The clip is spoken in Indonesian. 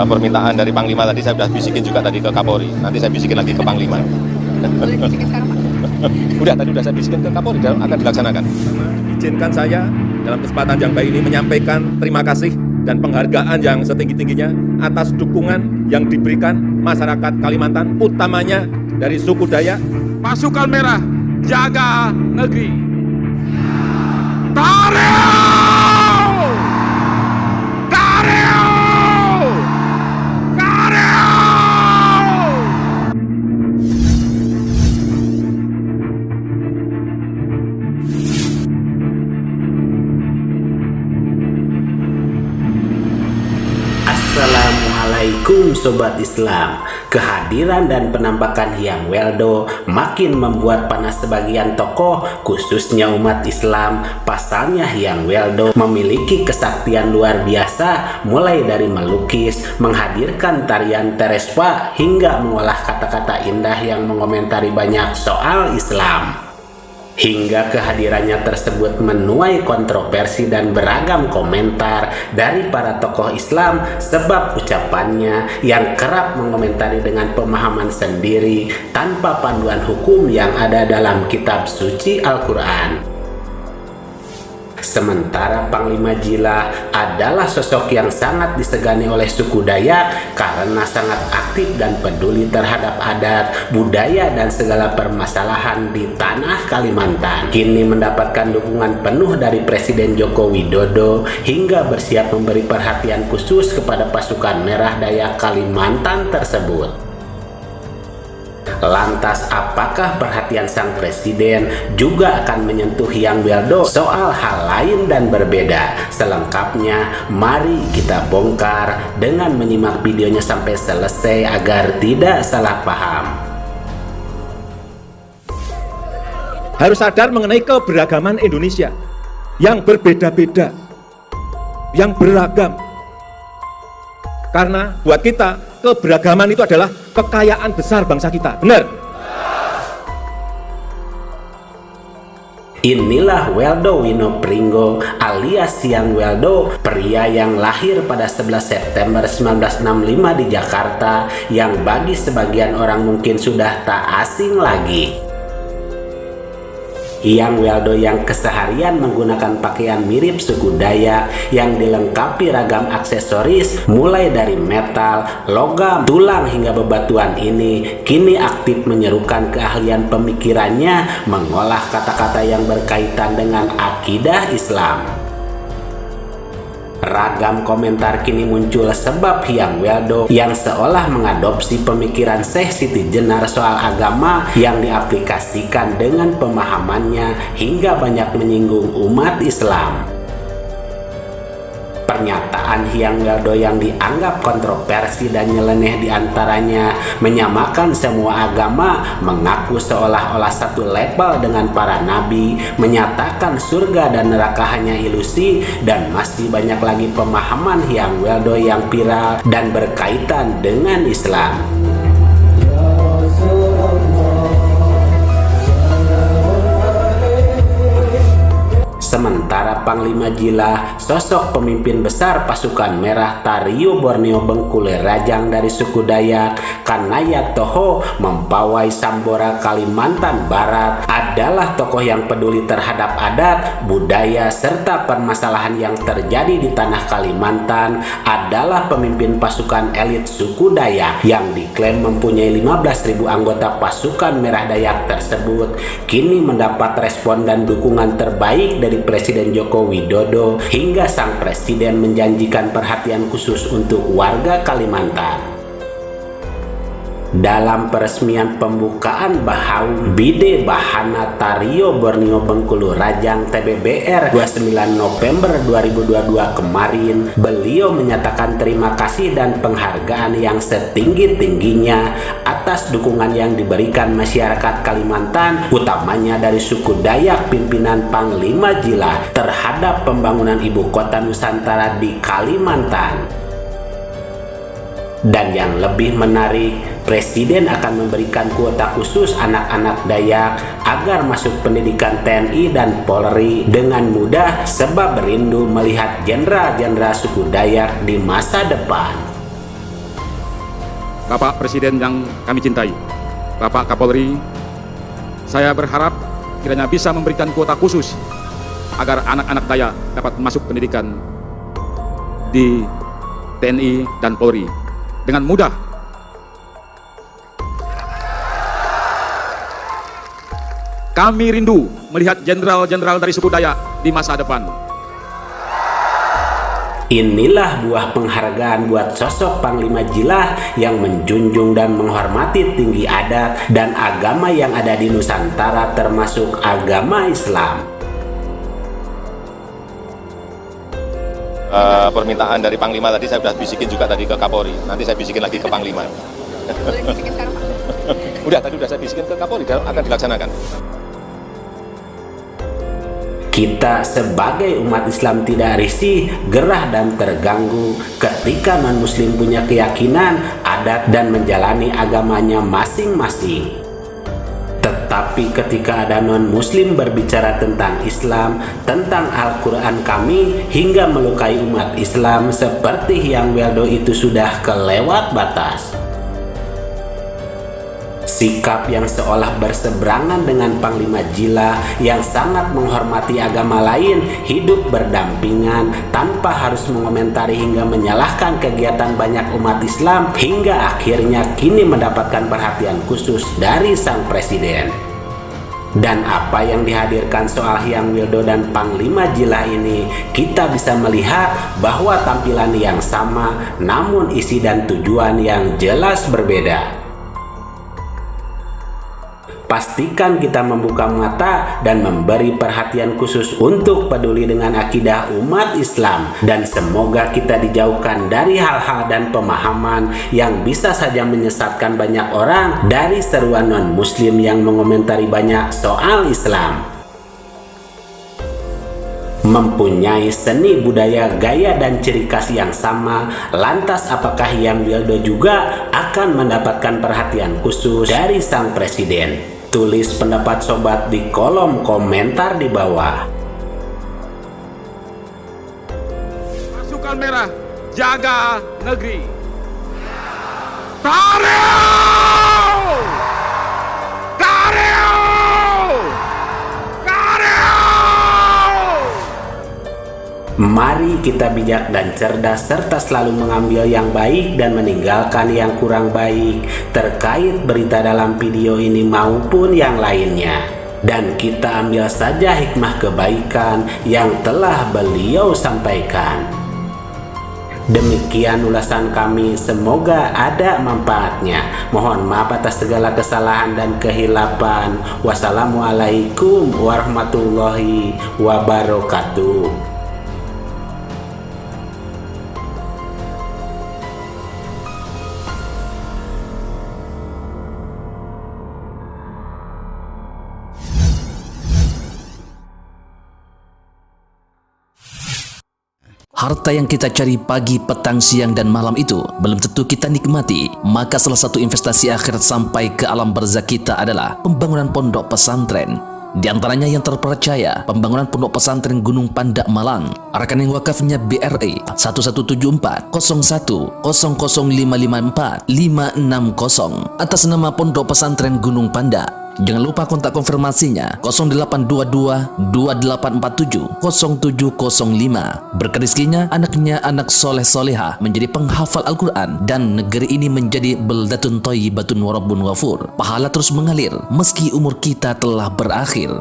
Permintaan dari Panglima tadi saya sudah bisikin juga tadi ke Kapolri. Nanti saya bisikin lagi ke Panglima. Boleh dibisikin sekarang, Pak? Tadi udah saya bisikin ke Kapolri dan akan dilaksanakan. Izinkan saya dalam kesempatan yang baik ini menyampaikan terima kasih dan penghargaan yang setinggi-tingginya atas dukungan yang diberikan masyarakat Kalimantan, utamanya dari suku Dayak. Pasukan Merah, jaga negeri. Kareo! Kareo! Kareo! Assalamualaikum Sobat Islam. Kehadiran dan penampakan Hyang Weldo makin membuat panas sebagian tokoh, khususnya umat Islam. Pasalnya Hyang Weldo memiliki kesaktian luar biasa, mulai dari melukis, menghadirkan tarian Terespa, hingga mengolah kata-kata indah yang mengomentari banyak soal Islam. Hingga kehadirannya tersebut menuai kontroversi dan beragam komentar dari para tokoh Islam, sebab ucapannya yang kerap mengomentari dengan pemahaman sendiri tanpa panduan hukum yang ada dalam kitab suci Al-Quran. Sementara Panglima Jila adalah sosok yang sangat disegani oleh suku Dayak karena sangat aktif dan peduli terhadap adat, budaya, dan segala permasalahan di tanah Kalimantan. Kini mendapatkan dukungan penuh dari Presiden Joko Widodo hingga bersiap memberi perhatian khusus kepada pasukan Merah Dayak Kalimantan tersebut. Lantas apakah perhatian sang presiden juga akan menyentuh Hyang Weldo soal hal lain dan berbeda? Selengkapnya mari kita bongkar dengan menyimak videonya sampai selesai agar tidak salah paham. Harus sadar mengenai keberagaman Indonesia yang berbeda-beda, yang beragam. Karena buat kita keberagaman itu adalah kekayaan besar bangsa kita. Benar? Inilah Weldo Winopringgo alias Hyang Weldo, pria yang lahir pada 11 September 1965 di Jakarta, yang bagi sebagian orang mungkin sudah tak asing lagi. Hyang Weldo yang keseharian menggunakan pakaian mirip suku Dayak yang dilengkapi ragam aksesoris mulai dari metal, logam, tulang hingga bebatuan ini kini aktif menyerukan keahlian pemikirannya mengolah kata-kata yang berkaitan dengan akidah Islam. Ragam komentar kini muncul sebab Hyang Weldo yang seolah mengadopsi pemikiran Syekh Siti Jenar soal agama yang diaplikasikan dengan pemahamannya hingga banyak menyinggung umat Islam. Pernyataan Hyang Weldo yang dianggap kontroversi dan nyeleneh diantaranya menyamakan semua agama, mengaku seolah-olah satu level dengan para nabi, menyatakan surga dan neraka hanya ilusi, dan masih banyak lagi pemahaman Hyang Weldo yang viral dan berkaitan dengan Islam. Sementara Panglima Jila, sosok pemimpin besar pasukan Merah Tario Borneo Bengkulu Rajang dari suku Dayak, Kanayat Toho, Mempawai Sambora Kalimantan Barat, adalah tokoh yang peduli terhadap adat, budaya, serta permasalahan yang terjadi di tanah Kalimantan, adalah pemimpin pasukan elit suku Dayak yang diklaim mempunyai 15.000 anggota pasukan Merah Dayak tersebut, kini mendapat respon dan dukungan terbaik dari Presiden Joko Widodo hingga sang presiden menjanjikan perhatian khusus untuk warga Kalimantan. Dalam peresmian pembukaan Bahau Bide Bahana Tario Borneo Bengkulu Rajang TBBR 29 November 2022 kemarin, beliau menyatakan terima kasih dan penghargaan yang setinggi-tingginya atas dukungan yang diberikan masyarakat Kalimantan, utamanya dari suku Dayak pimpinan Panglima Jila terhadap pembangunan ibu kota Nusantara di Kalimantan. Dan yang lebih menarik, Presiden akan memberikan kuota khusus anak-anak Dayak agar masuk pendidikan TNI dan Polri dengan mudah sebab rindu melihat jenderal-jenderal suku Dayak di masa depan. Bapak Presiden yang kami cintai, Bapak Kapolri, saya berharap kiranya bisa memberikan kuota khusus agar anak-anak Daya dapat masuk pendidikan di TNI dan Polri dengan mudah. Kami rindu melihat jenderal-jenderal dari suku Dayak di masa depan. Inilah buah penghargaan buat sosok Panglima Jilah yang menjunjung dan menghormati tinggi adat dan agama yang ada di Nusantara, termasuk agama Islam. Permintaan dari Panglima tadi saya sudah bisikin juga tadi ke Kapolri. Nanti saya bisikin lagi ke Panglima. Boleh dibisikin sekarang, Pak? Tadi udah saya bisikin ke Kapolri, akan dilaksanakan. Kita sebagai umat Islam tidak risih, gerah dan terganggu ketika non-muslim punya keyakinan, adat dan menjalani agamanya masing-masing. Tetapi ketika ada non-muslim berbicara tentang Islam, tentang Al-Quran kami, hingga melukai umat Islam seperti yang Weldo, itu sudah kelewat batas. Sikap yang seolah berseberangan dengan Panglima Jilah yang sangat menghormati agama lain, hidup berdampingan tanpa harus mengomentari hingga menyalahkan kegiatan banyak umat Islam, hingga akhirnya kini mendapatkan perhatian khusus dari sang presiden. Dan apa yang dihadirkan soal Hyang Wildo dan Panglima Jilah ini, kita bisa melihat bahwa tampilan yang sama namun isi dan tujuan yang jelas berbeda. Pastikan kita membuka mata dan memberi perhatian khusus untuk peduli dengan akidah umat Islam, dan semoga kita dijauhkan dari hal-hal dan pemahaman yang bisa saja menyesatkan banyak orang dari seruan non-muslim yang mengomentari banyak soal Islam. Mempunyai seni budaya, gaya dan ciri khas yang sama, lantas apakah Hyang Wildo juga akan mendapatkan perhatian khusus dari sang presiden? Tulis pendapat sobat di kolom komentar di bawah. Pasukan Merah, jaga negeri. Karyo! Karyo! Karyo! Mari kita bijak dan cerdas serta selalu mengambil yang baik dan meninggalkan yang kurang baik terkait berita dalam video ini maupun yang lainnya. Dan kita ambil saja hikmah kebaikan yang telah beliau sampaikan. Demikian ulasan kami, semoga ada manfaatnya. Mohon maaf atas segala kesalahan dan kehilapan. Wassalamualaikum warahmatullahi wabarakatuh. Harta yang kita cari pagi, petang, siang, dan malam itu belum tentu kita nikmati. Maka salah satu investasi akhirat sampai ke alam barzakh kita adalah pembangunan pondok pesantren. Di antaranya yang terpercaya, pembangunan pondok pesantren Gunung Pandak Malang. Rekening wakafnya BRI 1174 01 00554 560 atas nama Pondok Pesantren Gunung Pandak. Jangan lupa kontak konfirmasinya 0822 2847 0705. Berkah rezekinya anaknya anak soleh soleha menjadi penghafal Al-Quran dan negeri ini menjadi beldatun thayyibatun wa rabbun ghafur. Pahala terus mengalir meski umur kita telah berakhir.